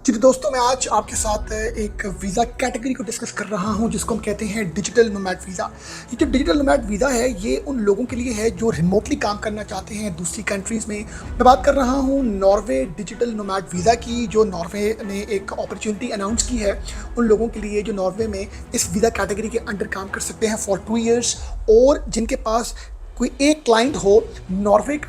जी तो दोस्तों, मैं आज आपके साथ एक वीज़ा कैटेगरी को डिस्कस कर रहा हूं जिसको हम कहते हैं डिजिटल नोमैड वीज़ा। ये जो डिजिटल नोमैड वीज़ा है ये उन लोगों के लिए है जो रिमोटली काम करना चाहते हैं दूसरी कंट्रीज़ में। मैं बात कर रहा हूं नॉर्वे डिजिटल नोमैड वीज़ा की, जो नॉर्वे ने एक अपॉर्चुनिटी अनाउंस की है उन लोगों के लिए जो नॉर्वे में इस वीज़ा कैटेगरी के अंडर काम कर सकते हैं फॉर 2 ईयर्स, और जिनके पास कोई एक क्लाइंट हो नॉर्वे।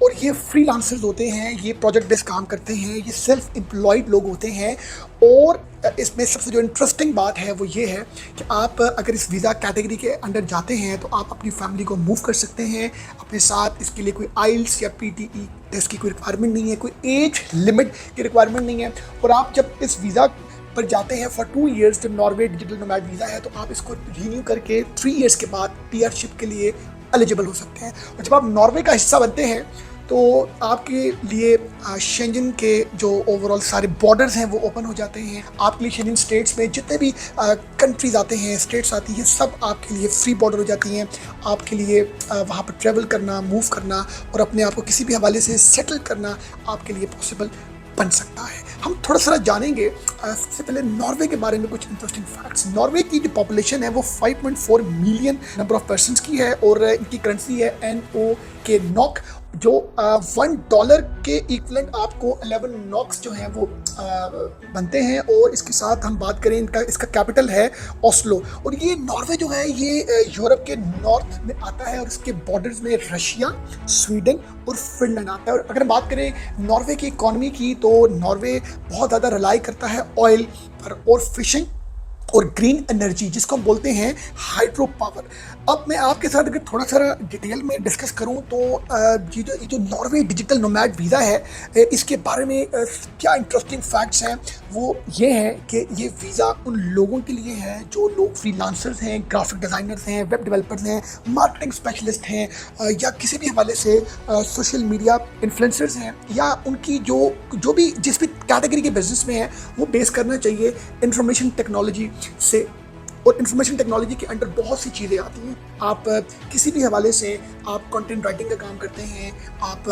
और ये फ्रीलांसर्स होते हैं, ये प्रोजेक्ट बेस्ड काम करते हैं, ये सेल्फ एम्प्लॉयड लोग होते हैं। और इसमें सबसे जो इंटरेस्टिंग बात है वो ये है कि आप अगर इस वीज़ा कैटेगरी के अंडर जाते हैं तो आप अपनी फैमिली को मूव कर सकते हैं अपने साथ। इसके लिए कोई आइल्स या पीटीई टेस्ट की कोई रिक्वायरमेंट नहीं है, कोई एज लिमिट की रिक्वायरमेंट नहीं है। और आप जब इस वीज़ा पर जाते हैं फॉर 2 ईयर्स, जब नॉर्वे डिजिटल नोमैड वीज़ा है, तो आप इसको रिन्यू करके 3 ईयर्स के बाद पीआरशिप के लिए एलिजिबल हो सकते हैं। और जब आप नॉर्वे का हिस्सा बनते हैं तो आपके लिए शेंजन के जो ओवरऑल सारे बॉर्डर्स हैं वो ओपन हो जाते हैं। आपके लिए शेंजन स्टेट्स में जितने भी कंट्रीज़ आते हैं, स्टेट्स आती हैं, सब आपके लिए फ्री बॉर्डर हो जाती हैं। आपके लिए वहाँ पर ट्रैवल करना, मूव करना और अपने आप को किसी भी हवाले से सेटल करना आपके लिए पॉसिबल बन सकता है। हम थोड़ा सा जानेंगे सबसे पहले नॉर्वे के बारे में कुछ इंटरेस्टिंग फैक्ट्स। नॉर्वे की जो पॉपुलेशन है वो 5.4 मिलियन नंबर ऑफ पर्सनस की है और इनकी करेंसी है NO के नॉक, जो $1 के इक्वलेंट आपको 11 नॉक्स जो हैं वो बनते हैं। और इसके साथ हम बात करें इसका कैपिटल है ओस्लो। और ये नॉर्वे जो है ये यूरोप के नॉर्थ में आता है और इसके बॉर्डर्स में रशिया, स्वीडन और फिनलैंड आता है। और अगर हम बात करें नॉर्वे की इकॉनमी की तो नॉर्वे बहुत ज़्यादा रिलाई करता है ऑयल पर और फिशिंग और ग्रीन एनर्जी, जिसको हम बोलते हैं हाइड्रो पावर। अब मैं आपके साथ अगर थोड़ा सा डिटेल में डिस्कस करूं तो ये जो नॉर्वे डिजिटल नोमैड वीज़ा है इसके बारे में क्या इंटरेस्टिंग फैक्ट्स हैं वो ये है कि ये वीज़ा उन लोगों के लिए है जो लोग फ्रीलांसर्स हैं, ग्राफिक डिज़ाइनर्स हैं, वेब डेवलपर्स हैं, मार्केटिंग स्पेशलिस्ट हैं, या किसी भी हवाले से सोशल मीडिया इन्फ्लुएंसर्स हैं, या उनकी जो भी जिस भी कैटेगरी के बिजनेस में है वो बेस करना चाहिए इंफॉर्मेशन टेक्नोलॉजी से। और इंफॉर्मेशन टेक्नोलॉजी के अंडर बहुत सी चीज़ें आती हैं। आप किसी भी हवाले से आप कंटेंट राइटिंग का काम करते हैं, आप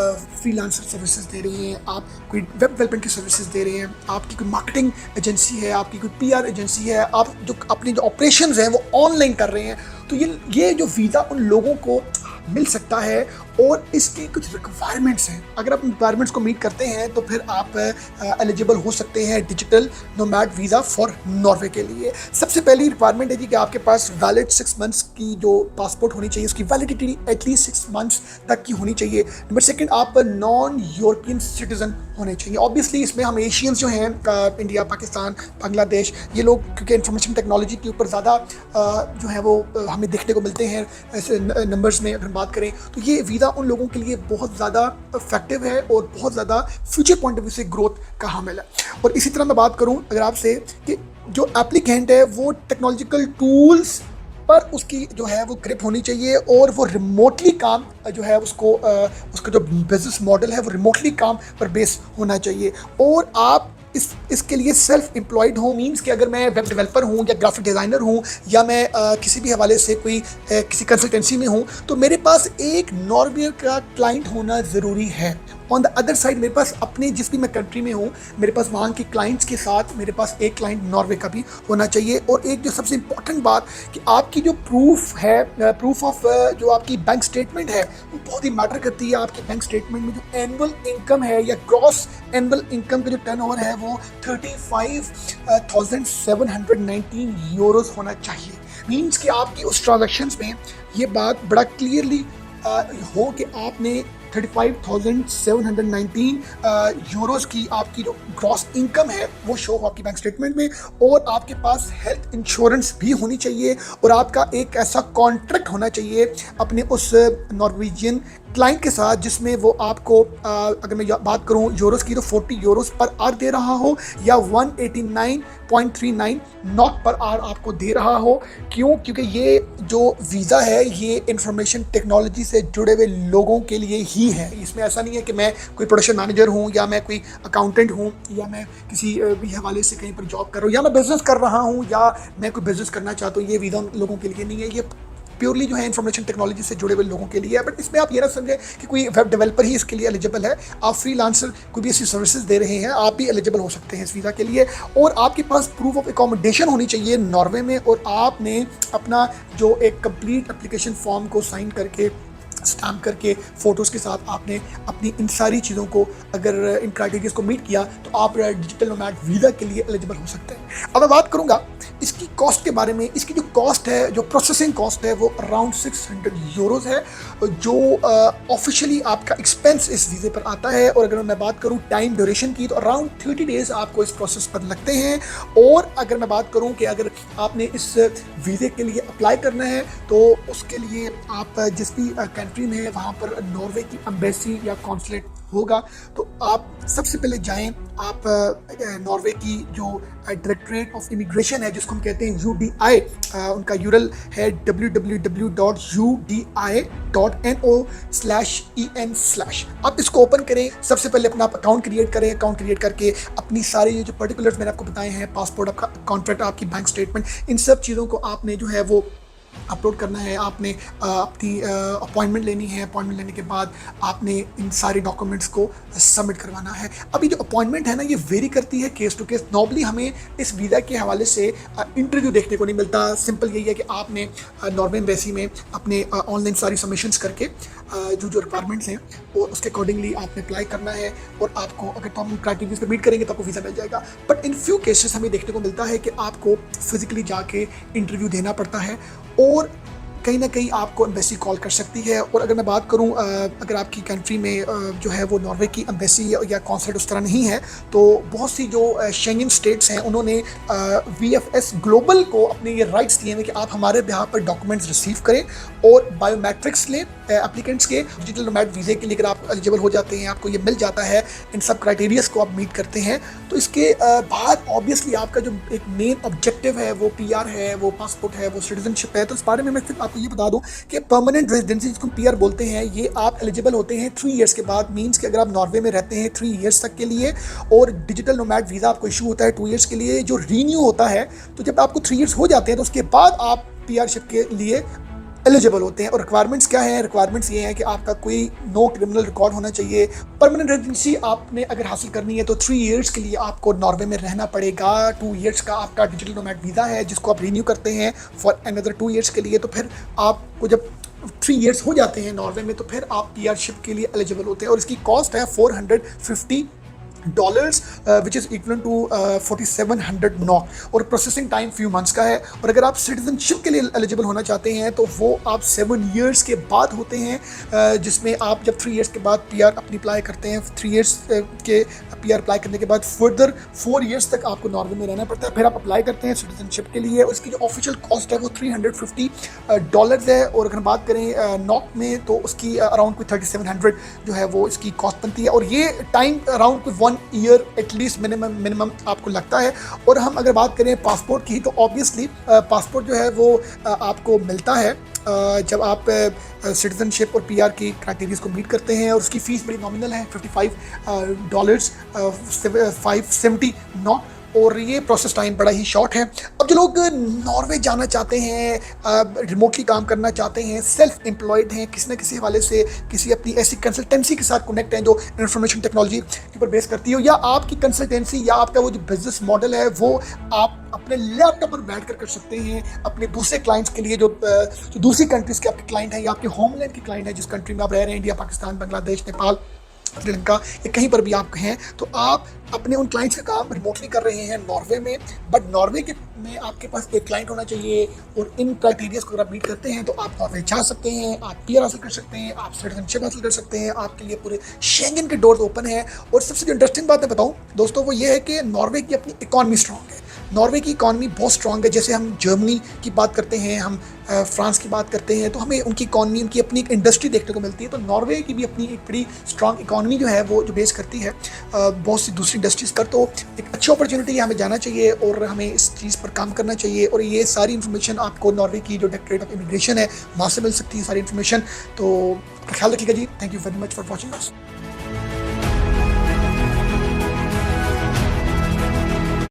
फ्रीलांसर सर्विसेज दे रहे हैं, आप कोई वेब डेवलपमेंट की सर्विसेज दे रहे हैं, आपकी कोई मार्केटिंग एजेंसी है, आपकी कोई PR एजेंसी है, आप जो अपने जो ऑपरेशंस हैं वो ऑनलाइन कर रहे हैं, तो ये जो वीज़ा उन लोगों को मिल सकता है। और इसकी कुछ रिक्वायरमेंट्स हैं, अगर आप रिक्वायरमेंट्स को मीट करते हैं तो फिर आप एलिजिबल हो सकते हैं digital nomad visa for Norway के लिए। सबसे पहली रिक्वायरमेंट है जी कि आपके पास वैलिड 6 मंथ्स की जो पासपोर्ट होनी चाहिए, उसकी वैलिडिटी एटलीस्ट 6 मंथ्स तक की होनी चाहिए। नंबर सेकंड, आप नॉन यूरोपियन सिटीजन होने चाहिए। ऑब्वियसली इसमें हम एशियंस जो हैं, इंडिया, पाकिस्तान, बांग्लादेश, ये लोग क्योंकि इंफॉर्मेशन टेक्नोलॉजी के ऊपर ज़्यादा जो है वो हमें देखने को मिलते हैं ऐसे नंबर्स में अगर बात करें, तो ये वीज़ा उन लोगों के लिए बहुत ज़्यादा इफेक्टिव है और बहुत ज़्यादा फ्यूचर पॉइंट ऑफ व्यू से ग्रोथ का हामिल है। और इसी तरह मैं बात करूं अगर आपसे कि जो एप्लीकेंट है वो टेक्नोलॉजिकल टूल्स पर उसकी जो है वो ग्रिप होनी चाहिए और वो रिमोटली काम जो है उसका जो बिजनेस मॉडल है वो रिमोटली काम पर बेस होना चाहिए। और आप इसके लिए सेल्फ एम्प्लॉयड हूँ, मीन्स कि अगर मैं वेब डेवलपर हूँ या ग्राफिक डिज़ाइनर हूँ या मैं किसी भी हवाले से कोई किसी कंसल्टेंसी में हूँ, तो मेरे पास एक नॉर्वे का क्लाइंट होना ज़रूरी है। ऑन द अदर साइड मेरे पास अपने जिस भी मैं कंट्री में हूँ, मेरे पास वहाँ के क्लाइंट्स के साथ मेरे पास एक क्लाइंट नॉर्वे का भी होना चाहिए। और एक जो सबसे इम्पॉर्टेंट बात कि आपकी जो प्रूफ है, प्रूफ ऑफ जो आपकी बैंक स्टेटमेंट है वो बहुत ही मैटर करती है। आपके बैंक स्टेटमेंट में जो एनुअल इनकम है या ग्रॉस एनुअल इनकम का जो टर्नओवर है वो 35,719 यूरोस होना चाहिए। मीन्स कि आपकी उस ट्रांजैक्शंस में ये बात बड़ा क्लियरली हो कि आपने 35,719 यूरोस की आपकी जो ग्रॉस इनकम है वो शो हो आपकी बैंक स्टेटमेंट में। और आपके पास हेल्थ इंश्योरेंस भी होनी चाहिए और आपका एक ऐसा कॉन्ट्रैक्ट होना चाहिए अपने उस नॉर्वेजियन क्लाइंट के साथ जिसमें वो आपको अगर मैं बात करूं यूरोस की तो 40 यूरोस पर आवर दे रहा हो या 189.39 नॉट पर आवर आपको दे रहा हो। क्योंकि ये जो वीज़ा है ये इंफॉर्मेशन टेक्नोलॉजी से जुड़े हुए लोगों के लिए ही है। इसमें ऐसा नहीं है कि मैं कोई प्रोडक्शन मैनेजर हूँ या मैं कोई अकाउंटेंट हूँ या मैं किसी भी हवाले से कहीं पर जॉब कर रहा हूँ या मैं बिज़नेस कर रहा हूँ या मैं कोई बिज़नेस करना चाहता हूँ। ये वीज़ा लोगों के लिए नहीं है, ये प्योरली जो है इन्फॉर्मेशन टेक्नोलॉजी से जुड़े हुए लोगों के लिए है। बट इसमें आप ये ना समझें कि कोई वेब डेवलपर ही इसके लिए एलिजिबल है। आप फ्रीलांसर कोई भी ऐसी सर्विसेज दे रहे हैं, आप भी एलिजिबल हो सकते हैं इस वीज़ा के लिए। और आपके पास प्रूफ ऑफ एकोमोडेशन होनी चाहिए नॉर्वे में, और आपने अपना जो एक कंप्लीट एप्लीकेशन फॉर्म को साइन करके, स्टैम्प करके, फ़ोटोज़ के साथ आपने अपनी इन सारी चीज़ों को, अगर इन क्राइटेरियाज़ को मीट किया, तो आप डिजिटल नोमैड वीज़ा के लिए एलिजिबल हो सकते हैं। अब मैं बात करूँगा इसकी कॉस्ट के बारे में। इसकी जो कॉस्ट है, जो प्रोसेसिंग कॉस्ट है, वो अराउंड 600 यूरोज़ है, जो ऑफिशियली आपका एक्सपेंस इस वीज़े पर आता है। और अगर मैं बात करूँ टाइम ड्यूरेशन की, तो अराउंड 30 डेज़ आपको इस प्रोसेस पर लगते हैं। और अगर मैं बात करूँ कि अगर आपने इस वीज़े के लिए अप्लाई करना है, तो उसके लिए आप जिस भी कंट्री में है वहाँ पर नॉर्वे की एम्बेसी या कॉन्सुलेट होगा, तो आप सबसे पहले जाएं, आप नॉर्वे की जो डायरेक्टरेट ऑफ इमिग्रेशन है, जिसको हम कहते हैं UDI, उनका यूरल है www.udi.no/en/। आप इसको ओपन करें, सबसे पहले अपना अकाउंट क्रिएट करें। अकाउंट क्रिएट करके अपनी सारी ये जो पर्टिकुलर्स मैंने आपको बताए हैं, पासपोर्ट, आपका कॉन्ट्रैक्ट, आपकी बैंक स्टेटमेंट, इन सब चीज़ों को आपने जो है वो अपलोड करना है। आपने अपनी अपॉइंटमेंट लेनी है। अपॉइंटमेंट लेने के बाद आपने इन सारे डॉक्यूमेंट्स को सबमिट करवाना है। अभी जो अपॉइंटमेंट है ना, ये वेरी करती है केस टू केस। नॉर्मली हमें इस वीज़ा के हवाले से इंटरव्यू देखने को नहीं मिलता। सिंपल यही है कि आपने नॉर्वे एम्बेसी में अपने ऑनलाइन सारी सबमिशंस करके जो रिक्वायरमेंट्स हैं वो उसके अकॉर्डिंगली आपने अप्लाई करना है, और आपको अगर तो हम क्राइटेरिया पर मीट करेंगे तो आपको वीज़ा मिल जाएगा। बट इन फ्यू केसेस हमें देखने को मिलता है कि आपको फिजिकली जाके इंटरव्यू देना पड़ता है, और कहीं ना कहीं आपको एम्बेसी कॉल कर सकती है। और अगर मैं बात करूं, अगर आपकी कंट्री में जो है वो नॉर्वे की एम्बेसी या कॉन्सुलेट उस तरह नहीं है, तो बहुत सी जो शेंगन स्टेट्स हैं उन्होंने VFS ग्लोबल को अपने ये राइट्स दिए हैं कि आप हमारे बिहाफ पर डॉक्यूमेंट्स रिसीव करें और बायोमेट्रिक्स लें एप्लीकेंट्स के। डिजिटल नोमैड वीज़े के लिए अगर आप एलिजिबल हो जाते हैं, आपको ये मिल जाता है, इन सब क्राइटेरियाज को आप मीट करते हैं, तो इसके बाद ऑब्वियसली आपका जो एक मेन ऑब्जेक्टिव है वो PR है, वो पासपोर्ट है, वो सिटीजनशिप है। तो इस बारे में मैं फिर आपको ये बता दूं कि परमानेंट रेजिडेंसी, जिसको PR बोलते हैं, ये आप एलिजिबल होते हैं 3 ईयर्स के बाद। मीन्स कि अगर आप नॉर्वे में रहते हैं 3 ईयर्स तक के लिए, और डिजिटल नोमैड वीज़ा आपको इशू होता है 2 ईयर्स के लिए, जो रीन्यू होता है। तो जब आपको 3 ईयर्स हो जाते हैं, तो उसके बाद आप PR शिप के लिए एलिजिबल होते हैं। और रिक्वायरमेंट्स क्या है? रिक्वायरमेंट्स ये हैं कि आपका कोई नो क्रिमिनल रिकॉर्ड होना चाहिए। परमानेंट रेजिडेंसी आपने अगर हासिल करनी है तो 3 ईयर्स के लिए आपको नॉर्वे में रहना पड़ेगा। 2 ईयर्स का आपका डिजिटल नोमैड वीज़ा है, जिसको आप रीन्यू करते हैं फॉर अनदर 2 ईयर्स के लिए। तो फिर आपको जब 3 ईयर्स हो जाते हैं नॉर्वे में, तो फिर आप PR शिप के लिए एलिजिबल होते हैं। और इसकी कॉस्ट है $450, which is equal to 4700 NOK, और प्रोसेसिंग टाइम फ्यू मंथ्स का है। और अगर आप सिटीजनशिप के लिए एलिजिबल होना चाहते हैं, तो वो आप 7 ईयर्स के बाद होते हैं, जिसमें आप जब 3 ईयर्स के बाद PR अपनी अप्लाई करते हैं, 3 ईयर्स के PR अप्लाई करने के बाद फर्दर 4 ईयर्स तक आपको नॉर्वे में रहना पड़ता है। फिर आप अप्लाई करते हैं सिटीजनशिप के लिए। उसकी जो ऑफिशियल कॉस्ट है वो $350 है। और अगर बात करें NOK में, तो उसकी अराउंड कोई 3700 जो है वो इसकी कॉस्ट बनती है। और ये टाइम अराउंड कोई 1 ईयर एटलीस्ट मिनिमम आपको लगता है। और हम अगर बात करें पासपोर्ट की, तो ऑब्वियसली पासपोर्ट जो है वो आपको मिलता है जब आप सिटीजनशिप और PR की क्राइटेरियाज को मीट करते हैं। और उसकी फ़ीस बड़ी नॉमिनल है, $55, 570 NOK, और ये प्रोसेस टाइम बड़ा ही शॉर्ट है। अब जो लोग नॉर्वे जाना चाहते हैं, रिमोटली काम करना चाहते हैं, सेल्फ एम्प्लॉयड हैं, किसी न किसी हवाले से किसी अपनी ऐसी कंसल्टेंसी के साथ कनेक्ट हैं जो इन्फॉर्मेशन टेक्नोलॉजी के ऊपर बेस करती हो, या आपकी कंसल्टेंसी या आपका वो जो बिजनेस मॉडल है वो आप अपने लैपटॉप पर बैठ कर सकते हैं अपने दूसरे क्लाइंट्स के लिए, जो दूसरी कंट्रीज़ के आपके क्लाइंट हैं या आपके होमलैंड के क्लाइंट हैं, जिस कंट्री में आप रह रहे हैं, इंडिया, पाकिस्तान, बांग्लादेश, नेपाल, श्रीलंका, या कहीं पर भी आप हैं, तो आप अपने उन क्लाइंट्स का काम रिमोटली कर रहे हैं नॉर्वे में। बट नॉर्वे में आपके पास एक क्लाइंट होना चाहिए, और इन क्राइटेरियाज को अगर आप मीट करते हैं तो आप नॉर्वे जा सकते हैं, आप PR हासिल कर सकते हैं, आप सिटीजनशिप हासिल कर सकते हैं। आपके लिए पूरे शेंगन के डोर्स ओपन है। और सबसे जो इंटरेस्टिंग बात मैं बताऊं दोस्तों, वो ये है कि नॉर्वे की अपनी इकॉनमी स्ट्रॉन्ग है। नॉर्वे की इकॉनमी बहुत स्ट्रॉन्ग है। जैसे हम जर्मनी की बात करते हैं, हम फ्रांस की बात करते हैं, तो हमें उनकी इकॉनमी, उनकी अपनी एक इंडस्ट्री देखने को मिलती है। तो नॉर्वे की भी अपनी एक बड़ी स्ट्रॉन्ग इकॉनमी जो है वो जो बेस करती है बहुत सी दूसरी इंडस्ट्रीज़ पर। तो एक अच्छी अपॉर्चुनिटी है, हमें जाना चाहिए और हमें इस चीज़ पर काम करना चाहिए। और ये सारी इन्फॉर्मेशन आपको नॉर्वे की जो डायरेक्टरेट ऑफ इमिग्रेशन है वहाँ से मिल सकती है सारी इन्फॉर्मेशन। तो ख्याल रखिएगा जी। Thank you very much for watching us.